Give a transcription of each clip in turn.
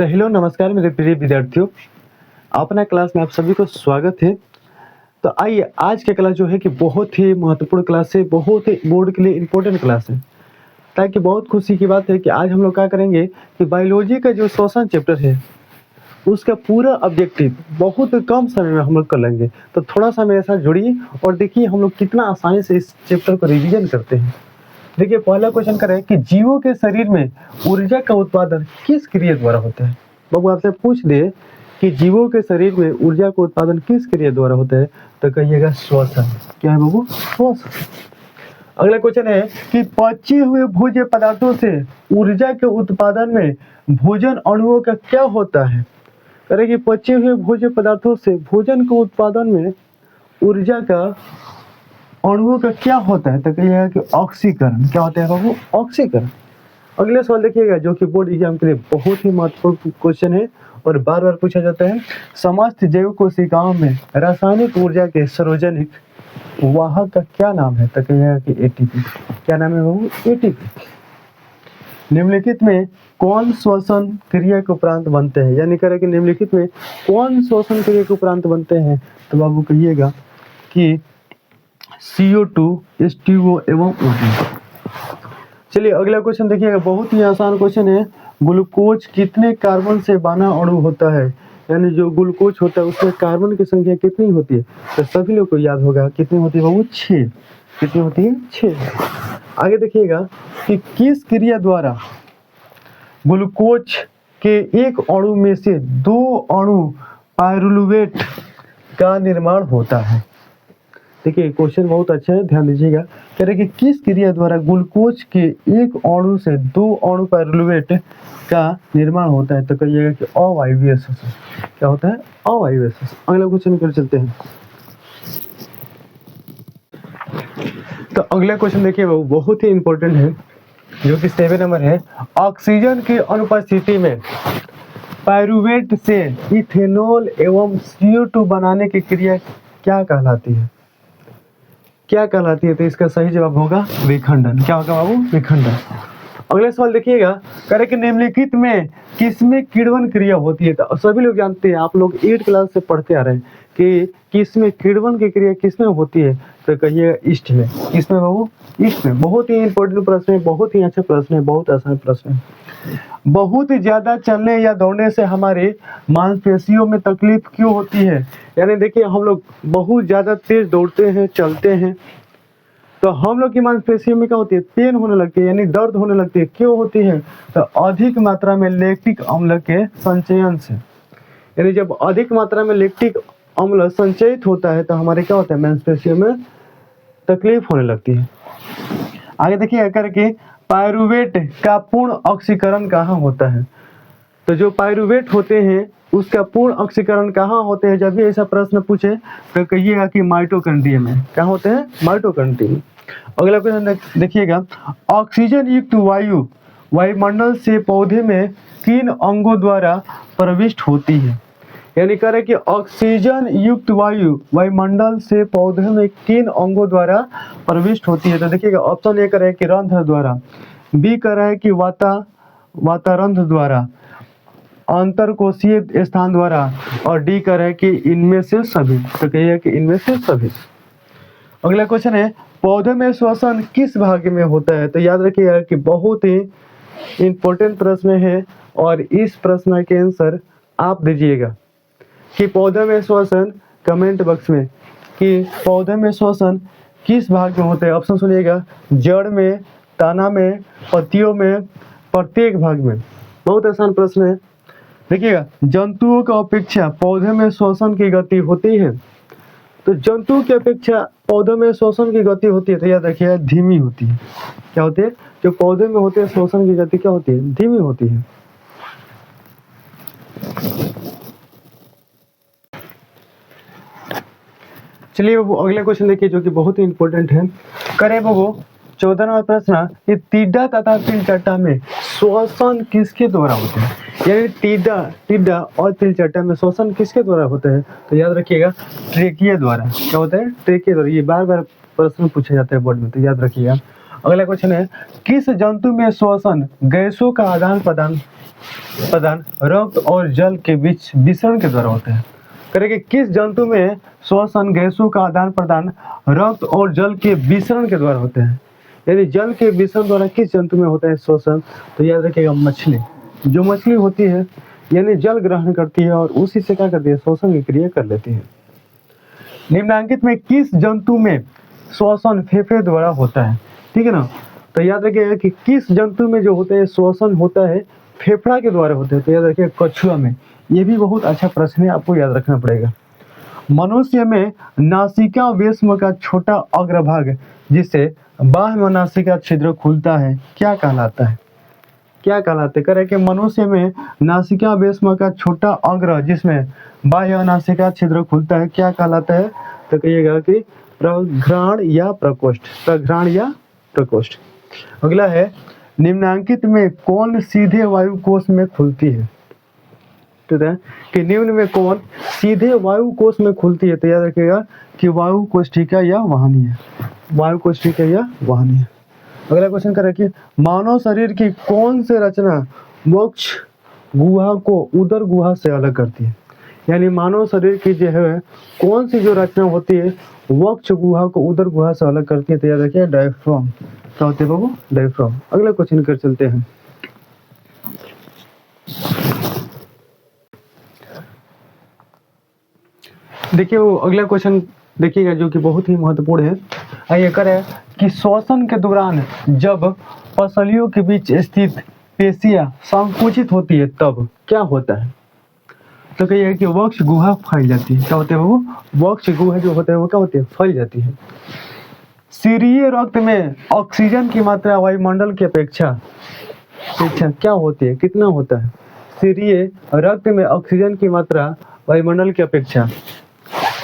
तो हेलो नमस्कार मेरे प्रिय विद्यार्थियों, अपना क्लास में आप सभी को स्वागत है। तो आइए आज की क्लास जो है कि बहुत ही महत्वपूर्ण क्लास है, बहुत ही बोर्ड के लिए इम्पोर्टेंट क्लास है। ताकि बहुत खुशी की बात है कि आज हम लोग क्या करेंगे कि बायोलॉजी का जो श्वसन चैप्टर है उसका पूरा ऑब्जेक्टिव बहुत कम समय में हम लोग कर लेंगे। तो थोड़ा सा मेरे साथ जुड़िए और देखिए हम लोग कितना आसानी से इस चैप्टर को रिवीजन करते हैं। देखिए पहला क्वेश्चन करें कि जीवों के शरीर में ऊर्जा का उत्पादन किस क्रिया द्वारा होता है। बाबू आपसे पूछ दे कि जीवों के शरीर में ऊर्जा का उत्पादन किस क्रिया द्वारा होता है, तो कहिएगा श्वसन। क्या है बाबू? श्वसन। अगला क्वेश्चन है कि पचे हुए भोज्य पदार्थों से ऊर्जा के उत्पादन में भोजन अणुओं का क्या होता है। करें कि पचे हुए भोज्य पदार्थों से भोजन के उत्पादन में ऊर्जा का अणुओं का क्या होता है, तो कहिएगा कि ऑक्सीकरण। क्या होता है बाबू? ऑक्सीकरण। अगले सवाल देखिएगा जो कि बोर्ड एग्जाम के लिए बहुत ही महत्वपूर्ण क्वेश्चन है और बार बार पूछा जाता है। समस्त जैव कोशिकाओं में रासायनिक ऊर्जा के सार्वजनिक वाहक का क्या नाम है, तो कहिएगा कि एटीपी। क्या नाम है बाबू? एटीपी। निम्नलिखित में कौन श्वसन क्रिया के उपरांत बनते हैं, यानी करें कि निम्नलिखित में कौन श्वसन क्रिया के उपरांत बनते हैं, तो बाबू कहिएगा कि CO2, H2O एवं O2। चलिए अगला क्वेश्चन देखिएगा, बहुत ही आसान क्वेश्चन है। ग्लूकोज कितने कार्बन से बना अणु होता है, यानी जो ग्लूकोज होता है उसमें कार्बन की संख्या कितनी होती है, तो सभी लोग को याद होगा कितनी होती है बाबू? 6। कितनी होती है? 6। आगे देखिएगा कि किस क्रिया द्वारा ग्लूकोज के एक अणु में से 2 अणु पाइरुवेट का निर्माण होता है। देखिए क्वेश्चन बहुत अच्छा है, ध्यान दीजिएगा। कह रहे कि किस क्रिया द्वारा ग्लूकोज के एक अणु से 2 अणु पाइरुवेट का निर्माण होता है, तो कहिएगा कि अवायवीय श्वसन। क्या होता है? अवायवीय श्वसन। अगला क्वेश्चन कर चलते हैं। तो अगला क्वेश्चन देखिए बहुत ही इंपॉर्टेंट है, जो कि 7 नंबर है। ऑक्सीजन की अनुपस्थिति में पाइरुवेट से इथेनॉल एवं CO2 बनाने की क्रिया क्या कहलाती है? क्या कहलाती है? तो इसका सही जवाब होगा विखंडन। क्या होगा बाबू? विखंडन। अगले सवाल देखिएगा, करे कि निम्नलिखित में किसमें किण्वन क्रिया होती है। तो सभी लोग जानते हैं, आप लोग 8 क्लास से पढ़ते आ रहे हैं कि किसमें किण्वन की क्रिया किसमें होती है, तो कहिए ईस्ट में। किसमें बाबू? ईस्ट में। बहुत ही इंपॉर्टेंट प्रश्न है, बहुत ही अच्छा प्रश्न है, बहुत आसान प्रश्न है। बहुत ज्यादा चलने या दौड़ने से हमारे मांसपेशियों में तकलीफ क्यों होती है, यानी देखिए हम लोग बहुत ज्यादा तेज दौड़ते हैं, चलते हैं, तो हम लोग की मांसपेशियों में क्या होती है? पेन होने लगती है, यानी दर्द होने लगती है। क्यों होती है? तो अधिक मात्रा में लैक्टिक अम्ल के संचयन से। यानी जब अधिक मात्रा में लैक्टिक अम्ल संचयित होता है तो हमारे क्या होता है? मांसपेशियों में तकलीफ होने लगती है। आगे देखिए करके पाइरुवेट का पूर्ण ऑक्सीकरण कहाँ होता है। तो जो पाइरुवेट होते हैं उसका पूर्ण ऑक्सीकरण कहाँ होते हैं, जब भी ऐसा प्रश्न पूछे तो कहिएगा कि माइटोकॉन्ड्रिया में। कहाँ होते हैं? माइटोकॉन्ड्रिया में। अगला क्वेश्चन देखिएगा, ऑक्सीजन युक्त वायु वायुमंडल से पौधे में किन अंगों द्वारा प्रविष्ट होती है, यानी करें कि ऑक्सीजन युक्त वायु वायुमंडल से पौधे में किन अंगों द्वारा प्रविष्ट होती है। तो देखिएगा ऑप्शन ए करें कि रंध्र द्वारा, बी करें कि वातारंध्र द्वारा, अंतरकोशीय स्थान द्वारा, और डी करें कि इनमें से सभी। तो कहिए कि इनमें से सभी। अगला क्वेश्चन है, पौधे में श्वसन किस भाग में होता है। तो याद रखिएगा कि बहुत ही इंपॉर्टेंट प्रश्न है और इस प्रश्न के आंसर आप दीजिएगा कि पौधे में श्वसन, कमेंट बॉक्स में कि पौधे में श्वसन किस भाग में होता है। ऑप्शन सुनिएगा, जड़ में, तना में, पत्तियों में, प्रत्येक भाग में। बहुत आसान प्रश्न है। देखिएगा जंतुओं की अपेक्षा पौधे में श्वसन की गति होती है, तो जंतु की अपेक्षा पौधों में श्वसन की गति होती है, तो याद रखिएगा धीमी होती है। क्या होती है? जो पौधे में होते हैं श्वसन की गति क्या होती है? धीमी होती है। चलिए वो अगला क्वेश्चन देखिए जो कि बहुत ही इंपॉर्टेंट है। करे वो 14वां प्रश्न, ये टिड्डा तथा तिलचट्टा में श्वसन किसके द्वारा होते हैं, यानी टिड्डा और तिलचट्टा में श्वसन किसके द्वारा होता है। तो याद रखिएगा ट्रेकिया द्वारा। क्या होता है? ट्रेकिया द्वारा। ये बार बार प्रश्न पूछा जाता है बोर्ड में, तो याद रखिएगा। अगला क्वेश्चन है, किस जंतु में श्वसन गैसों का आदान प्रदान रक्त और जल के बीच विसरण के द्वारा होता है? करेंगे, किस जंतु में श्वसन गैसों का आदान प्रदान रक्त और जल के विसरण के द्वारा होते हैं? यानी जल के विसरण द्वारा किस जंतु में होता है श्वसन? तो याद रखिएगा, मछली। जो मछली होती है यानी जल ग्रहण करती है और उसी से क्या करती है, श्वसन की क्रिया कर लेती है। निम्नलिखित में किस जंतु में श्वसन फेफड़े द्वारा होता है? ठीक है ना, तो याद रखिएगा कि किस जंतु में जो होता है श्वसन होता है फेफड़ा के द्वारा होता है। तो याद रखिएगा, कछुआ में। ये भी बहुत अच्छा प्रश्न है, आपको याद रखना पड़ेगा। मनुष्य में नासिका वेश्म का छोटा अग्रभाग जिससे बाह्य नासिका छिद्र खुलता है क्या कहलाता है? क्या कहलाते? करें कि मनुष्य में नासिका वेश्म का छोटा अग्र जिसमें बाह्य नासिका छिद्र खुलता है क्या कहलाता है? तो कहिएगा कि प्रघ्राण या प्रकोष्ठ। प्रघ्राण या प्रकोष्ठ। अगला है, निम्नांकित में कौन सीधे वायु कोश में खुलती है? ठीक है, कि निम्न में कौन सीधे वायु कोश में खुलती है? तो याद रखिएगा कि वायु कोशिका या वाहिनी। वायु कोशिका या वाहिनी। अगला क्वेश्चन कर रखिए, मानव शरीर की कौन सी रचना मोक्ष गुहा को उदर गुहा से अलग करती है? यानी मानव शरीर की जो है कौन सी जो रचना होती है वक्ष गुहा को उदर गुहा से अलग करती है? तो याद रखिए, डायफ्राम। क्या होते हैं बाबू? डायफ्राम। अगला क्वेश्चन कर चलते हैं। देखिए वो अगला क्वेश्चन देखिएगा जो कि बहुत ही महत्वपूर्ण है। आइए करें कि श्वसन के दौरान जब पसलियों के बीच स्थित पेशियां संकुचित होती है तब क्या होता है? तो कहिए कि वक्ष गुहा फैल जाती है। क्या होते हैं वो? वक्ष गुहा जो होता है वो क्या होती है? फैल जाती है। शरीरीय रक्त में ऑक्सीजन की मात्रा वायुमंडल की अपेक्षा क्या होती है? कितना होता है? शरीरीय रक्त में ऑक्सीजन की मात्रा वायुमंडल की अपेक्षा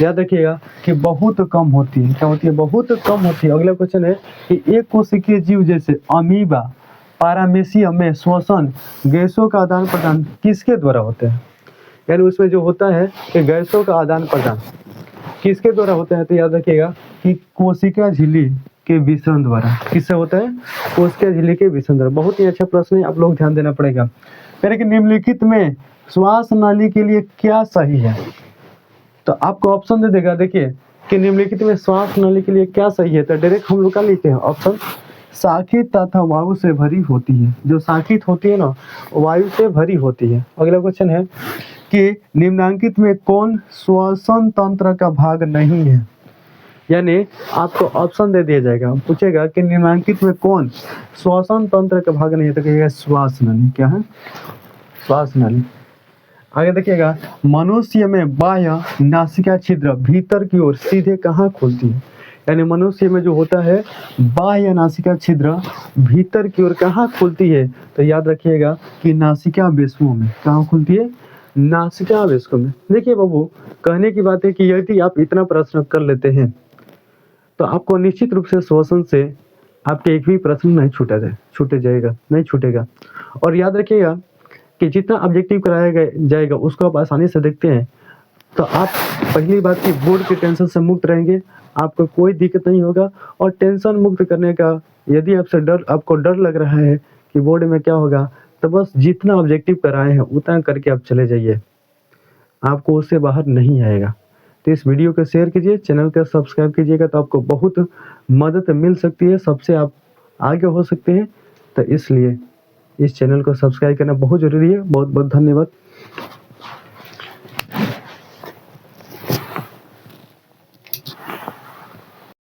याद रखिएगा कि बहुत कम होती है। क्या होती है? बहुत कम होती है। अगला क्वेश्चन है कि एक कोशिकीय जीव जैसे अमीबा, पारामेसियम में श्वसन गैसों का आदान प्रदान किसके द्वारा होता है? यानी उसमें जो होता है कि गैसों का आदान प्रदान किसके द्वारा होता है? तो याद रखिएगा कि कोशिका झिल्ली के विसरण द्वारा। किससे होता है? कोशिका झिल्ली के विसरण द्वारा। बहुत ही अच्छा प्रश्न है, आप लोग ध्यान देना पड़ेगा। यानी कि निम्नलिखित में श्वास नाली के लिए क्या सही है? तो आपको ऑप्शन दे देगा। देखिए कि निम्नलिखित में श्वास नाली के लिए क्या सही है? तो डायरेक्ट हम लोग क्या लिखते हैं ऑप्शन, साखित तथा वायु से भरी होती है। जो साखित होती है ना वायु से भरी होती है। अगला क्वेश्चन है कि निम्नांकित में कौन श्वसन तंत्र का भाग नहीं है? यानी आपको ऑप्शन दे दिया जाएगा, पूछेगा कि निम्नांकित में कौन श्वसन तंत्र का भाग नहीं है? तो कहिएगा श्वास नाली। क्या है? श्वास नाली। आगे देखिएगा, मनुष्य में बाह्य नासिका छिद्र भीतर की ओर सीधे कहाँ खुलती है? यानी मनुष्य में जो होता है बाह्य नासिका छिद्र भीतर की ओर कहाँ खुलती है? तो याद रखिएगा कि नासिका वेश्मों में। कहाँ खुलती है? नासिका वेश्मों में। देखिए बाबू, कहने की बात है कि यदि आप इतना प्रश्न कर लेते हैं तो आपको निश्चित रूप से श्वसन से आपके एक भी प्रश्न नहीं छूटेगा। और याद रखिएगा कि जितना ऑब्जेक्टिव कराया जाएगा उसको आप आसानी से देखते हैं तो आप पहली बात की बोर्ड के टेंशन से मुक्त रहेंगे, आपको कोई दिक्कत नहीं होगा। और टेंशन मुक्त करने का यदि आपको डर लग रहा है कि बोर्ड में क्या होगा, तो बस जितना ऑब्जेक्टिव कराए हैं उतना करके आप चले जाइए, आपको उससे बाहर नहीं आएगा। तो इस वीडियो को शेयर कीजिए, चैनल को सब्सक्राइब कीजिएगा तो आपको बहुत मदद मिल सकती है, सबसे आप आगे हो सकते हैं। तो इसलिए इस चैनल को सब्सक्राइब करना बहुत ज़रूरी है। बहुत बहुत धन्यवाद।